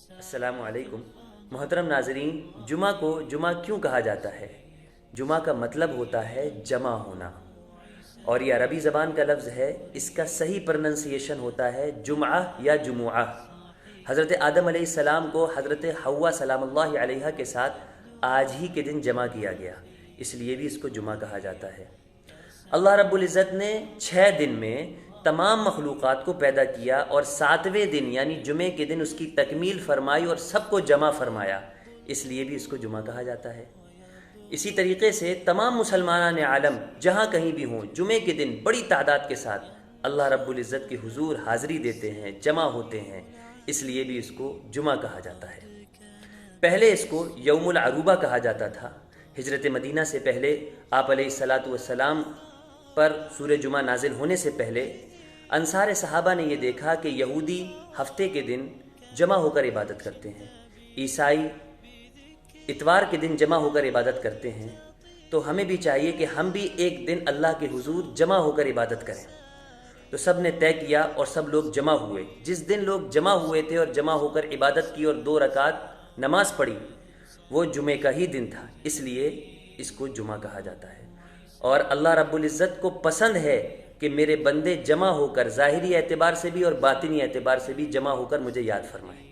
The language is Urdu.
السلام علیکم محترم ناظرین، جمعہ کو جمعہ کیوں کہا جاتا ہے؟ جمعہ کا مطلب ہوتا ہے جمع ہونا، اور یہ عربی زبان کا لفظ ہے۔ اس کا صحیح پرننسیشن ہوتا ہے جمعہ یا جمعہ۔ حضرت آدم علیہ السلام کو حضرت حوا سلام اللہ علیہا کے ساتھ آج ہی کے دن جمع کیا گیا، اس لیے بھی اس کو جمعہ کہا جاتا ہے۔ اللہ رب العزت نے 6 دن میں تمام مخلوقات کو پیدا کیا، اور 7ویں دن یعنی جمعے کے دن اس کی تکمیل فرمائی اور سب کو جمع فرمایا، اس لیے بھی اس کو جمعہ کہا جاتا ہے۔ اسی طریقے سے تمام مسلمانان عالم جہاں کہیں بھی ہوں، جمعے کے دن بڑی تعداد کے ساتھ اللہ رب العزت کے حضور حاضری دیتے ہیں، جمع ہوتے ہیں، اس لیے بھی اس کو جمعہ کہا جاتا ہے۔ پہلے اس کو یوم العروبہ کہا جاتا تھا۔ ہجرت مدینہ سے پہلے آپ علیہ الصلاۃ والسلام پر سورہ جمعہ نازل ہونے سے پہلے انصار صحابہ نے یہ دیکھا کہ یہودی ہفتے کے دن جمع ہو کر عبادت کرتے ہیں، عیسائی اتوار کے دن جمع ہو کر عبادت کرتے ہیں، تو ہمیں بھی چاہیے کہ ہم بھی ایک دن اللہ کے حضور جمع ہو کر عبادت کریں۔ تو سب نے طے کیا اور سب لوگ جمع ہوئے۔ جس دن لوگ جمع ہوئے تھے اور جمع ہو کر عبادت کی اور 2 رکعت نماز پڑھی، وہ جمعے کا ہی دن تھا، اس لیے اس کو جمعہ کہا جاتا ہے۔ اور اللہ رب العزت کو پسند ہے کہ میرے بندے جمع ہو کر ظاہری اعتبار سے بھی اور باطنی اعتبار سے بھی جمع ہو کر مجھے یاد فرمائیں۔